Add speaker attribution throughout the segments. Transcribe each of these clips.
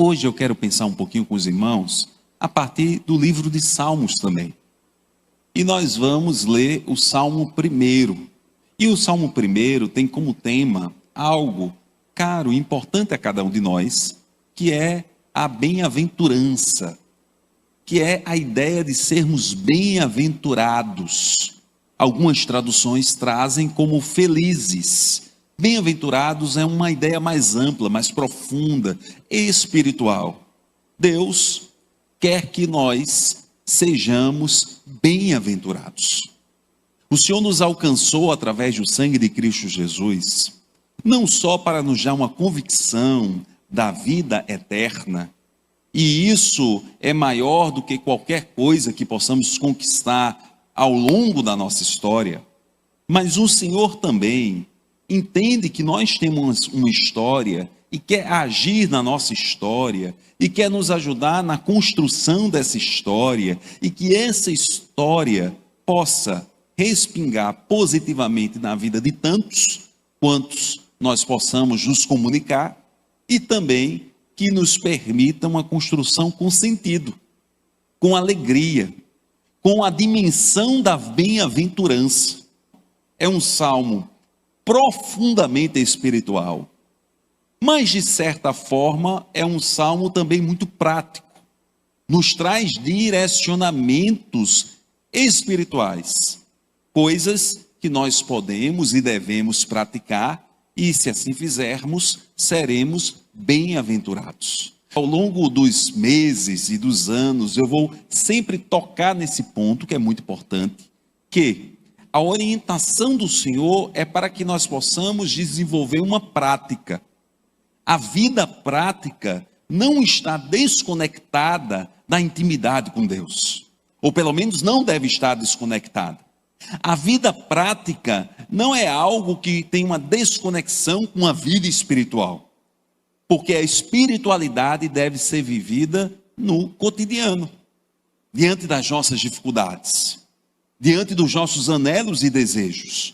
Speaker 1: Hoje eu quero pensar um pouquinho com os irmãos a partir do livro de Salmos também. E nós vamos ler o Salmo 1. E o Salmo 1 tem como tema algo caro e importante a cada um de nós, que é a bem-aventurança, que é a ideia de sermos bem-aventurados. Algumas traduções trazem como felizes. Bem-aventurados é uma ideia mais ampla, mais profunda, espiritual. Deus quer que nós sejamos bem-aventurados. O Senhor nos alcançou através do sangue de Cristo Jesus, não só para nos dar uma convicção da vida eterna, e isso é maior do que qualquer coisa que possamos conquistar ao longo da nossa história, mas o Senhor também entende que nós temos uma história e quer agir na nossa história e quer nos ajudar na construção dessa história e que essa história possa respingar positivamente na vida de tantos quantos nós possamos nos comunicar e também que nos permita uma construção com sentido, com alegria, com a dimensão da bem-aventurança. É um salmo profundamente espiritual, mas de certa forma é um salmo também muito prático, nos traz direcionamentos espirituais, coisas que nós podemos e devemos praticar, e se assim fizermos, seremos bem-aventurados. Ao longo dos meses e dos anos, eu vou sempre tocar nesse ponto que é muito importante, que a orientação do Senhor é para que nós possamos desenvolver uma prática. A vida prática não está desconectada da intimidade com Deus, ou pelo menos não deve estar desconectada. A vida prática não é algo que tem uma desconexão com a vida espiritual, porque a espiritualidade deve ser vivida no cotidiano, diante das nossas dificuldades, diante dos nossos anelos e desejos.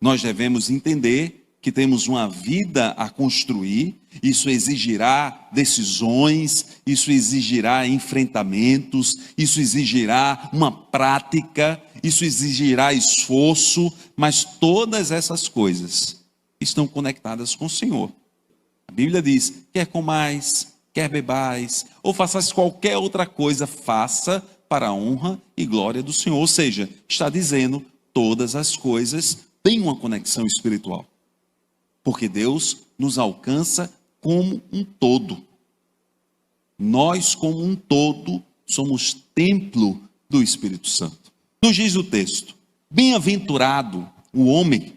Speaker 1: Nós devemos entender que temos uma vida a construir, isso exigirá decisões, isso exigirá enfrentamentos, isso exigirá uma prática, isso exigirá esforço, mas todas essas coisas estão conectadas com o Senhor. A Bíblia diz, quer comais, quer bebais, ou façais qualquer outra coisa, faça para a honra e glória do Senhor. Ou seja, está dizendo, todas as coisas têm uma conexão espiritual. Porque Deus nos alcança como um todo. Nós, como um todo, somos templo do Espírito Santo. Nos diz o texto, bem-aventurado o homem,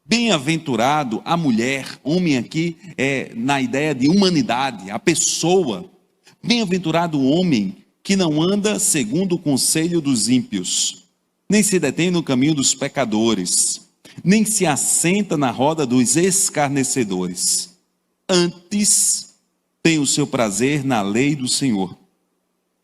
Speaker 1: bem-aventurado a mulher, homem aqui é na ideia de humanidade, a pessoa. Bem-aventurado o homem que não anda segundo o conselho dos ímpios, nem se detém no caminho dos pecadores, nem se assenta na roda dos escarnecedores. Antes tem o seu prazer na lei do Senhor,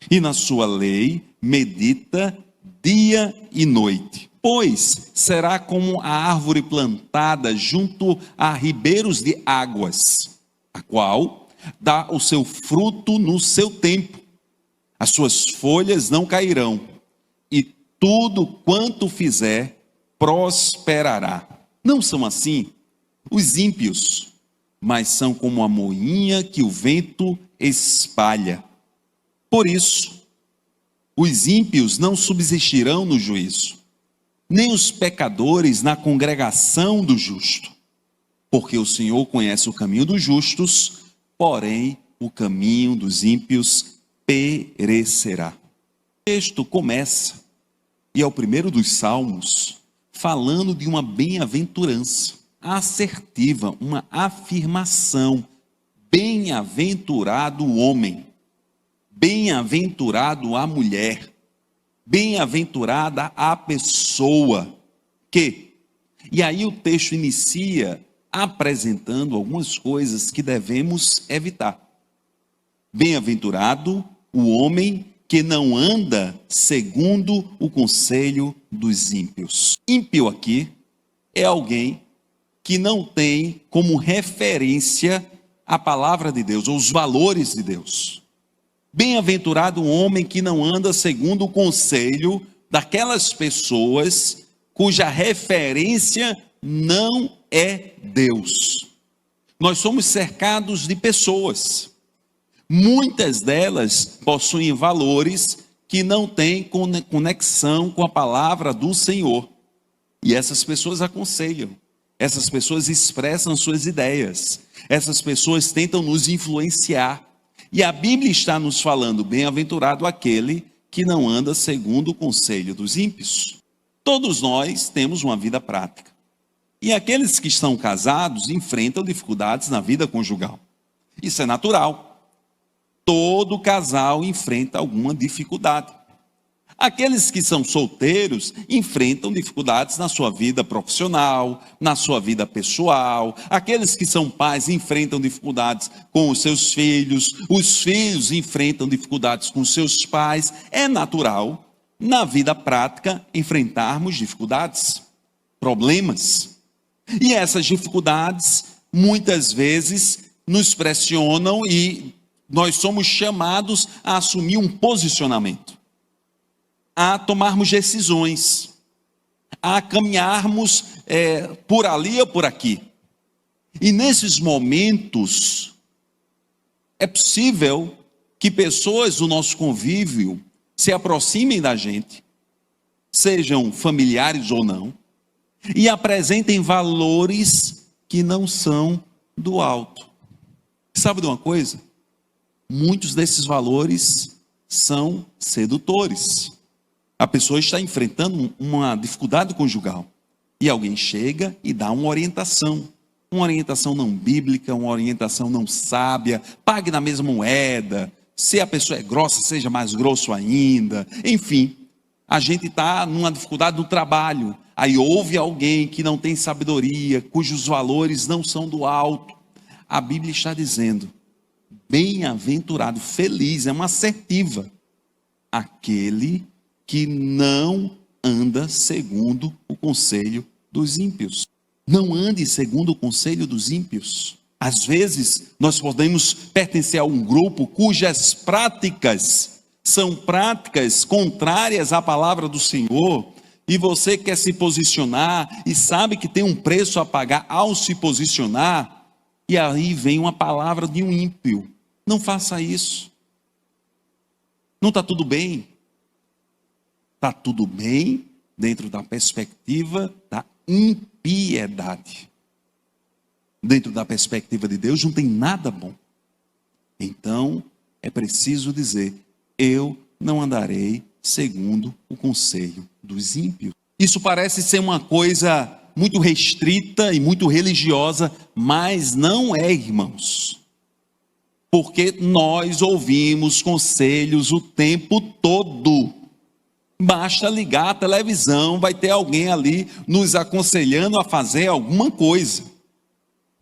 Speaker 1: e na sua lei medita dia e noite. Pois será como a árvore plantada junto a ribeiros de águas, a qual dá o seu fruto no seu tempo. As suas folhas não cairão, e tudo quanto fizer prosperará. Não são assim os ímpios, mas são como a moinha que o vento espalha. Por isso, os ímpios não subsistirão no juízo, nem os pecadores na congregação do justo, porque o Senhor conhece o caminho dos justos, porém o caminho dos ímpios perecerá. O texto começa, e é o primeiro dos salmos, falando de uma bem-aventurança assertiva, uma afirmação. Bem-aventurado o homem, bem-aventurado a mulher, bem-aventurada a pessoa que... E aí o texto inicia apresentando algumas coisas que devemos evitar. Bem-aventurado o homem que não anda segundo o conselho dos ímpios. Ímpio aqui é alguém que não tem como referência a palavra de Deus, ou os valores de Deus. Bem-aventurado o homem que não anda segundo o conselho daquelas pessoas cuja referência não é Deus. Nós somos cercados de pessoas. Muitas delas possuem valores que não têm conexão com a palavra do Senhor. E essas pessoas aconselham. Essas pessoas expressam suas ideias. Essas pessoas tentam nos influenciar. E a Bíblia está nos falando: bem-aventurado aquele que não anda segundo o conselho dos ímpios. Todos nós temos uma vida prática. E aqueles que estão casados enfrentam dificuldades na vida conjugal. Isso é natural. Todo casal enfrenta alguma dificuldade. Aqueles que são solteiros enfrentam dificuldades na sua vida profissional, na sua vida pessoal. Aqueles que são pais enfrentam dificuldades com os seus filhos. Os filhos enfrentam dificuldades com os seus pais. É natural, na vida prática, enfrentarmos dificuldades, problemas. E essas dificuldades, muitas vezes, nos pressionam e nós somos chamados a assumir um posicionamento, a tomarmos decisões, a caminharmos por ali ou por aqui. E nesses momentos, é possível que pessoas do nosso convívio se aproximem da gente, sejam familiares ou não, e apresentem valores que não são do alto. Sabe de uma coisa? Muitos desses valores são sedutores. A pessoa está enfrentando uma dificuldade conjugal e alguém chega e dá uma orientação não bíblica, uma orientação não sábia. Pague na mesma moeda. Se a pessoa é grossa, seja mais grosso ainda. Enfim, a gente está numa dificuldade no trabalho. Aí houve alguém que não tem sabedoria, cujos valores não são do alto. A Bíblia está dizendo: bem-aventurado, feliz, é uma assertiva, aquele que não anda segundo o conselho dos ímpios. Não ande segundo o conselho dos ímpios. Às vezes, nós podemos pertencer a um grupo cujas práticas são práticas contrárias à palavra do Senhor, e você quer se posicionar e sabe que tem um preço a pagar ao se posicionar, e aí vem uma palavra de um ímpio. Não faça isso. Não está tudo bem. Está tudo bem dentro da perspectiva da impiedade. Dentro da perspectiva de Deus não tem nada bom. Então é preciso dizer: eu não andarei segundo o conselho dos ímpios. Isso parece ser uma coisa muito restrita e muito religiosa, mas não é, irmãos. Porque nós ouvimos conselhos o tempo todo. Basta ligar a televisão, vai ter alguém ali nos aconselhando a fazer alguma coisa.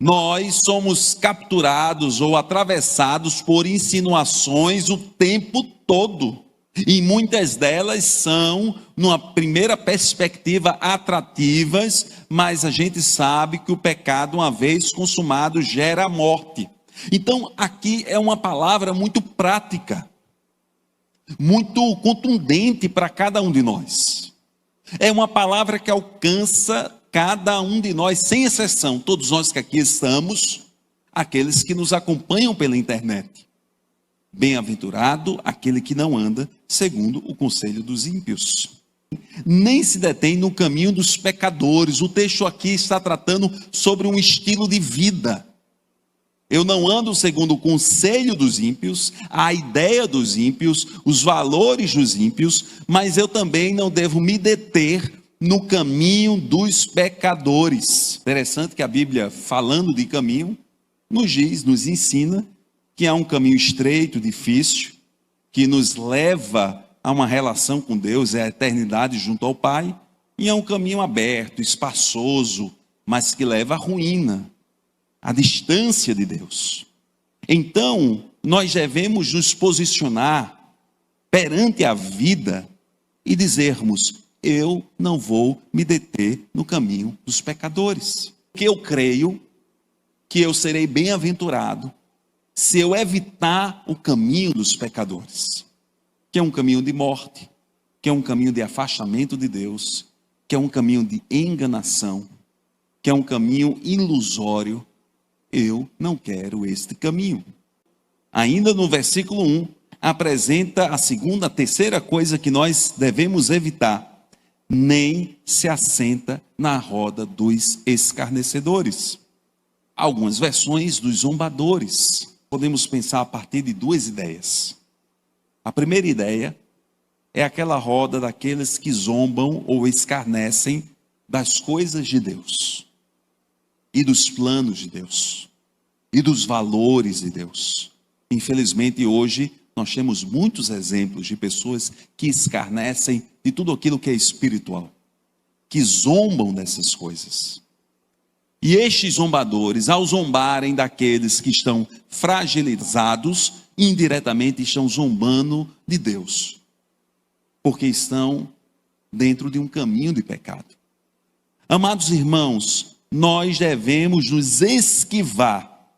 Speaker 1: Nós somos capturados ou atravessados por insinuações o tempo todo. E muitas delas são, numa primeira perspectiva, atrativas, mas a gente sabe que o pecado, uma vez consumado, gera a morte. Então, aqui é uma palavra muito prática, muito contundente para cada um de nós. É uma palavra que alcança cada um de nós, sem exceção, todos nós que aqui estamos, aqueles que nos acompanham pela internet. Bem-aventurado aquele que não anda segundo o conselho dos ímpios, nem se detém no caminho dos pecadores. O texto aqui está tratando sobre um estilo de vida. Eu não ando segundo o conselho dos ímpios, a ideia dos ímpios, os valores dos ímpios, mas eu também não devo me deter no caminho dos pecadores. Interessante que a Bíblia, falando de caminho, nos diz, nos ensina que há um caminho estreito, difícil, que nos leva a uma relação com Deus, é a eternidade junto ao Pai, e é um caminho aberto, espaçoso, mas que leva à ruína, à distância de Deus. Então, nós devemos nos posicionar perante a vida e dizermos: eu não vou me deter no caminho dos pecadores, porque eu creio que eu serei bem-aventurado se eu evitar o caminho dos pecadores, que é um caminho de morte, que é um caminho de afastamento de Deus, que é um caminho de enganação, que é um caminho ilusório. Eu não quero este caminho. Ainda no versículo 1, apresenta a terceira coisa que nós devemos evitar: nem se assenta na roda dos escarnecedores. Algumas versões dos zombadores. Podemos pensar a partir de duas ideias. A primeira ideia é aquela roda daqueles que zombam ou escarnecem das coisas de Deus, e dos planos de Deus, e dos valores de Deus. Infelizmente, hoje, nós temos muitos exemplos de pessoas que escarnecem de tudo aquilo que é espiritual, que zombam dessas coisas. E estes zombadores, ao zombarem daqueles que estão fragilizados, indiretamente estão zombando de Deus, porque estão dentro de um caminho de pecado. Amados irmãos, nós devemos nos esquivar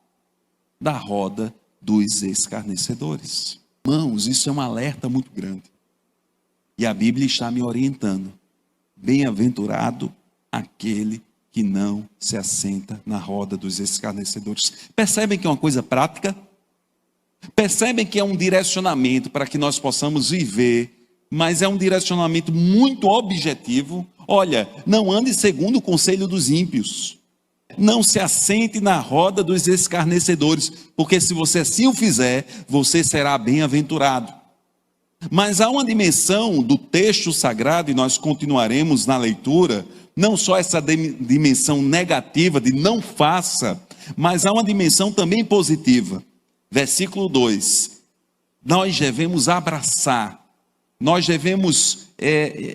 Speaker 1: da roda dos escarnecedores. Irmãos, isso é um alerta muito grande. E a Bíblia está me orientando. Bem-aventurado aquele que não se assenta na roda dos escarnecedores. Percebem que é uma coisa prática? Percebem que é um direcionamento para que nós possamos viver, mas é um direcionamento muito objetivo. Olha, não ande segundo o conselho dos ímpios. Não se assente na roda dos escarnecedores, porque se você assim o fizer, você será bem-aventurado. Mas há uma dimensão do texto sagrado, e nós continuaremos na leitura, não só essa dimensão negativa de não faça, mas há uma dimensão também positiva. Versículo 2, nós devemos abraçar, nós devemos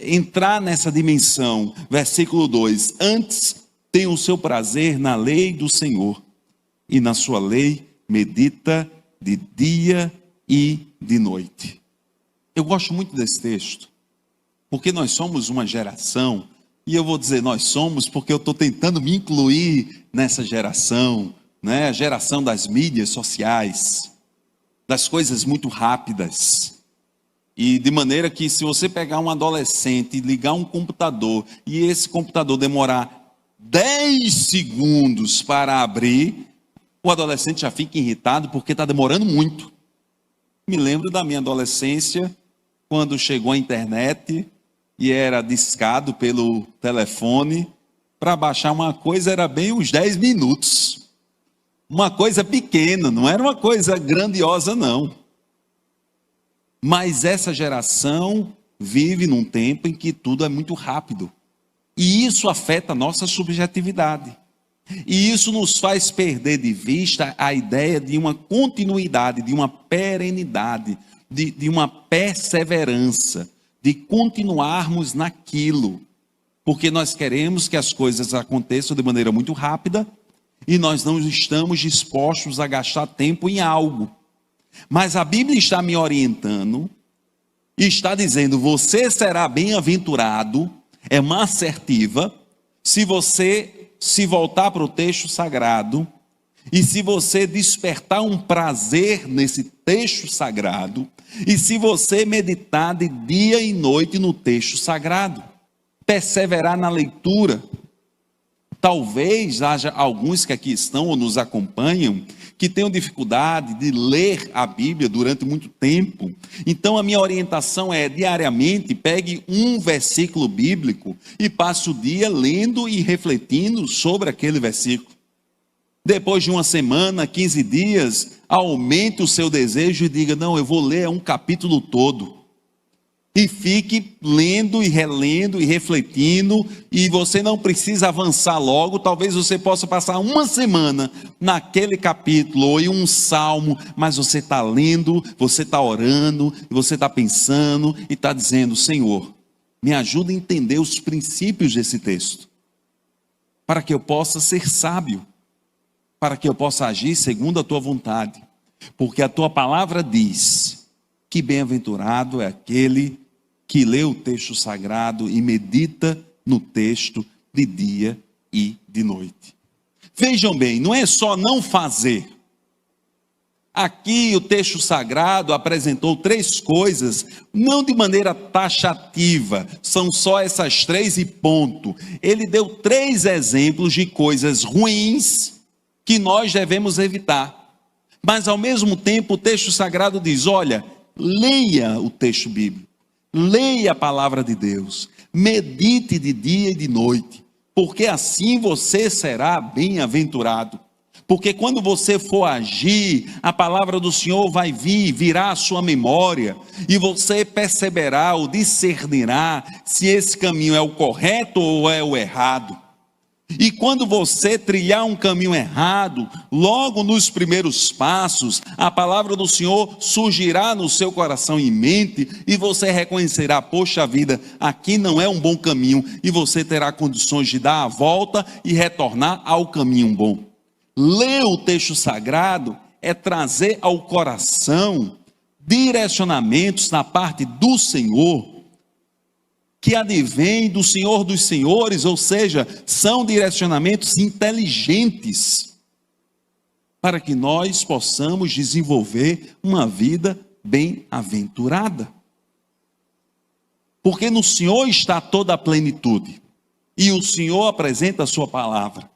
Speaker 1: entrar nessa dimensão. Versículo 2, antes tem o seu prazer na lei do Senhor, e na sua lei medita de dia e de noite. Eu gosto muito desse texto, porque nós somos uma geração, e eu vou dizer nós somos porque eu estou tentando me incluir nessa geração, né? A geração das mídias sociais, das coisas muito rápidas, e de maneira que se você pegar um adolescente e ligar um computador, e esse computador demorar 10 segundos para abrir, o adolescente já fica irritado porque está demorando muito. Me lembro da minha adolescência, quando chegou a internet e era discado pelo telefone, para baixar uma coisa era bem uns 10 minutos. Uma coisa pequena, não era uma coisa grandiosa não. Mas essa geração vive num tempo em que tudo é muito rápido. E isso afeta a nossa subjetividade. E isso nos faz perder de vista a ideia de uma continuidade, de uma perenidade, de uma perseverança, de continuarmos naquilo. Porque nós queremos que as coisas aconteçam de maneira muito rápida e nós não estamos dispostos a gastar tempo em algo. Mas a Bíblia está me orientando e está dizendo: você será bem-aventurado. É uma assertiva, se você se voltar para o texto sagrado, e se você despertar um prazer nesse texto sagrado, e se você meditar de dia e noite no texto sagrado, perseverar na leitura. Talvez haja alguns que aqui estão ou nos acompanham que tenham dificuldade de ler a Bíblia durante muito tempo. Então a minha orientação é: diariamente pegue um versículo bíblico e passe o dia lendo e refletindo sobre aquele versículo. Depois de uma semana, 15 dias, aumente o seu desejo e diga: não, eu vou ler um capítulo todo. E fique lendo e relendo e refletindo, e você não precisa avançar logo. Talvez você possa passar uma semana naquele capítulo ou em um salmo, mas você está lendo, você está orando, você está pensando e está dizendo: Senhor, me ajuda a entender os princípios desse texto, para que eu possa ser sábio, para que eu possa agir segundo a tua vontade, porque a tua palavra diz que bem-aventurado é aquele que lê o texto sagrado e medita no texto de dia e de noite. Vejam bem, não é só não fazer, Aqui o texto sagrado apresentou três coisas, não de maneira taxativa, são só essas três e ponto. Ele deu três exemplos de coisas ruins que nós devemos evitar. Mas ao mesmo tempo o texto sagrado diz, olha, leia o texto bíblico, leia a palavra de Deus, medite de dia e de noite, porque assim você será bem-aventurado. Porque quando você for agir, a palavra do Senhor vai virá à sua memória, e você perceberá ou discernirá se esse caminho é o correto ou é o errado. E quando você trilhar um caminho errado, logo nos primeiros passos, a palavra do Senhor surgirá no seu coração e mente, e você reconhecerá, poxa vida, aqui não é um bom caminho, e você terá condições de dar a volta e retornar ao caminho bom. Ler o texto sagrado é trazer ao coração direcionamentos da parte do Senhor, que advém do Senhor dos Senhores, ou seja, são direcionamentos inteligentes, para que nós possamos desenvolver uma vida bem-aventurada. Porque no Senhor está toda a plenitude, e o Senhor apresenta a sua palavra.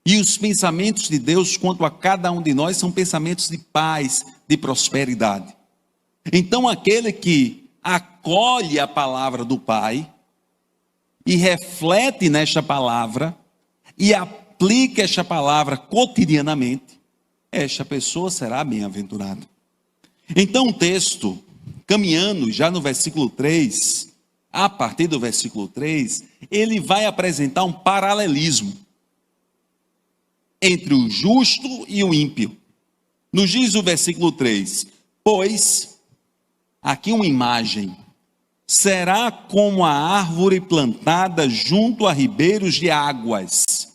Speaker 1: E os pensamentos de Deus quanto a cada um de nós são pensamentos de paz, de prosperidade. Então aquele que acolhe a palavra do Pai e reflete nesta palavra e aplica esta palavra cotidianamente, esta pessoa será bem-aventurada. Então o texto, caminhando já no versículo 3, a partir do versículo 3, ele vai apresentar um paralelismo entre o justo e o ímpio. Nos diz o versículo 3, pois, aqui uma imagem, será como a árvore plantada junto a ribeiros de águas.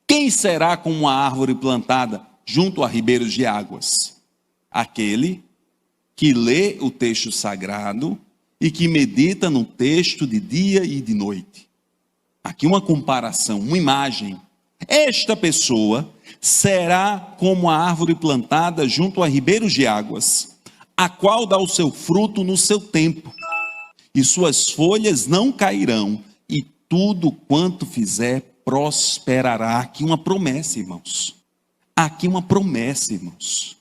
Speaker 1: Quem será como a árvore plantada junto a ribeiros de águas? Aquele que lê o texto sagrado e que medita no texto de dia e de noite. Aqui uma comparação, uma imagem. Esta pessoa será como a árvore plantada junto a ribeiros de águas, a qual dá o seu fruto no seu tempo, e suas folhas não cairão, e tudo quanto fizer prosperará. Aqui uma promessa, irmãos. Aqui uma promessa, irmãos.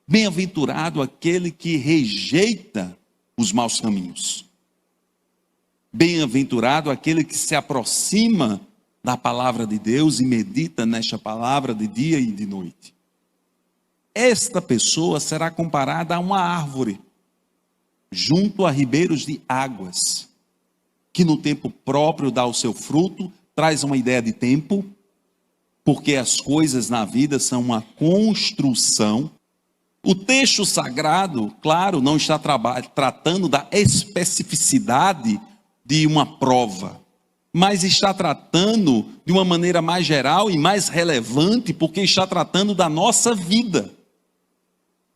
Speaker 1: Bem-aventurado aquele que rejeita os maus caminhos. Bem-aventurado aquele que se aproxima da palavra de Deus e medita nesta palavra de dia e de noite. Esta pessoa será comparada a uma árvore junto a ribeiros de águas, que no tempo próprio dá o seu fruto, traz uma ideia de tempo, porque as coisas na vida são uma construção. O texto sagrado, claro, não está tratando da especificidade de uma prova, mas está tratando de uma maneira mais geral e mais relevante, porque está tratando da nossa vida.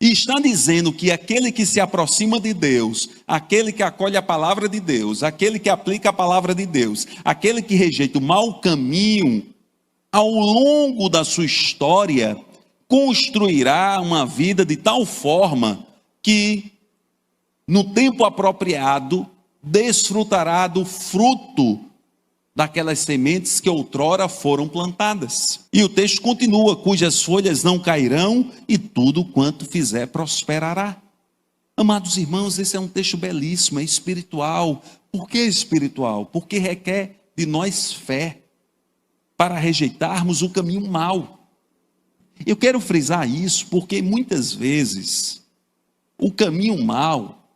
Speaker 1: E está dizendo que aquele que se aproxima de Deus, aquele que acolhe a palavra de Deus, aquele que aplica a palavra de Deus, aquele que rejeita o mau caminho, ao longo da sua história, construirá uma vida de tal forma que, no tempo apropriado, desfrutará do fruto daquelas sementes que outrora foram plantadas. E o texto continua, cujas folhas não cairão, e tudo quanto fizer prosperará. Amados irmãos, esse é um texto belíssimo, é espiritual. Por que espiritual? Porque requer de nós fé, para rejeitarmos o caminho mau. Eu quero frisar isso, porque muitas vezes, o caminho mau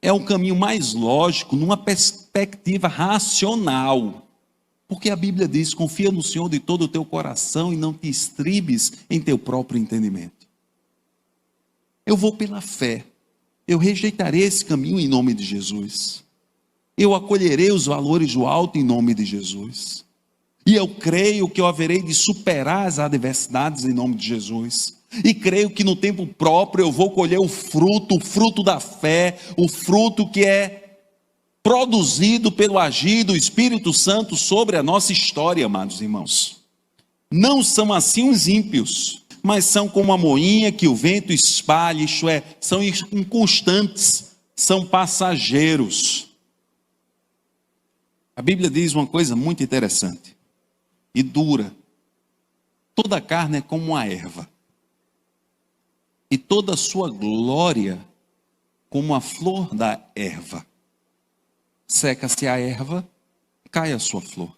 Speaker 1: é o caminho mais lógico, numa perspectiva racional. Porque a Bíblia diz, confia no Senhor de todo o teu coração e não te estribes em teu próprio entendimento. Eu vou pela fé, eu rejeitarei esse caminho em nome de Jesus. Eu acolherei os valores do alto em nome de Jesus. E eu creio que eu haverei de superar as adversidades em nome de Jesus. E creio que no tempo próprio eu vou colher o fruto da fé, o fruto que é produzido pelo agir do Espírito Santo sobre a nossa história, amados irmãos. Não são assim os ímpios, mas são como a moinha que o vento espalha, isto é, são inconstantes, são passageiros. A Bíblia diz uma coisa muito interessante e dura. Toda carne é como uma erva, e toda a sua glória como a flor da erva. Seca-se a erva, cai a sua flor.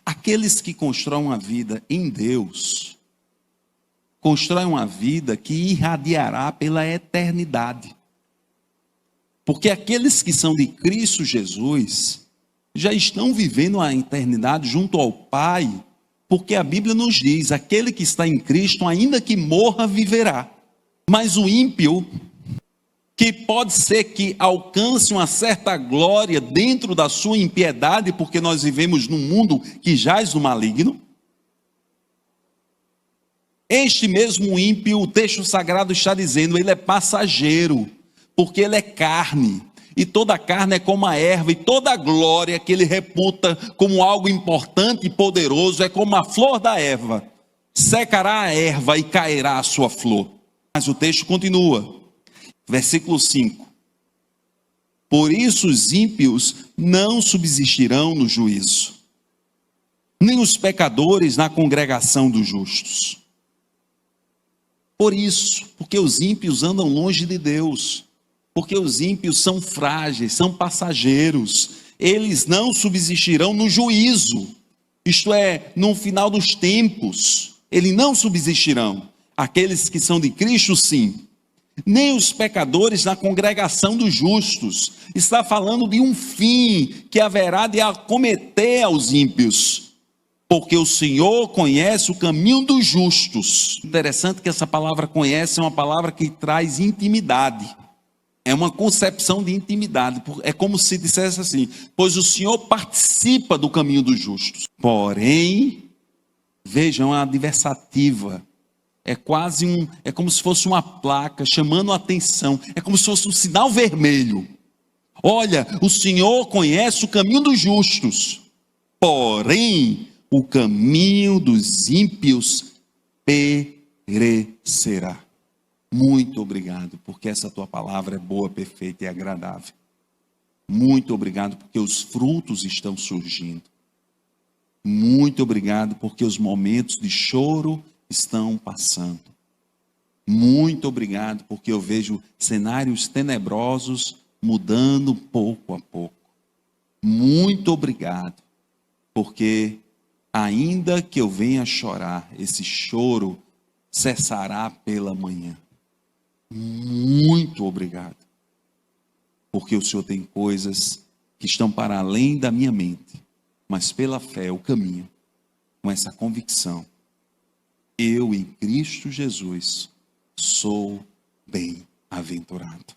Speaker 1: Aqueles que constroem uma vida em Deus, constroem uma vida que irradiará pela eternidade. Porque aqueles que são de Cristo Jesus já estão vivendo a eternidade junto ao Pai, porque a Bíblia nos diz: aquele que está em Cristo, ainda que morra, viverá. Mas o ímpio, que pode ser que alcance uma certa glória dentro da sua impiedade, porque nós vivemos num mundo que jaz no maligno, este mesmo ímpio, o texto sagrado está dizendo, ele é passageiro, porque ele é carne, e toda carne é como a erva, e toda a glória que ele reputa como algo importante e poderoso é como a flor da erva. Secará a erva e cairá a sua flor. Mas o texto continua, versículo 5. Por isso os ímpios não subsistirão no juízo, nem os pecadores na congregação dos justos. Por isso, porque os ímpios andam longe de Deus, porque os ímpios são frágeis, são passageiros, eles não subsistirão no juízo, isto é, no final dos tempos, eles não subsistirão. Aqueles que são de Cristo, sim. Nem os pecadores na congregação dos justos. Está falando de um fim que haverá de acometer aos ímpios, porque o Senhor conhece o caminho dos justos. Interessante que essa palavra conhece é uma palavra que traz intimidade. É uma concepção de intimidade. É como se dissesse assim: pois o Senhor participa do caminho dos justos. Porém, vejam a adversativa. É quase é como se fosse uma placa chamando a atenção. É como se fosse um sinal vermelho. Olha, o Senhor conhece o caminho dos justos. Porém, o caminho dos ímpios perecerá. Muito obrigado, porque essa tua palavra é boa, perfeita e agradável. Muito obrigado, porque os frutos estão surgindo. Muito obrigado, porque os momentos de choro estão passando. Muito obrigado, porque eu vejo cenários tenebrosos mudando pouco a pouco. Muito obrigado, porque ainda que eu venha chorar, esse choro cessará pela manhã. Muito obrigado, porque o Senhor tem coisas que estão para além da minha mente, mas pela fé eu caminho com essa convicção. Eu em Cristo Jesus sou bem-aventurado.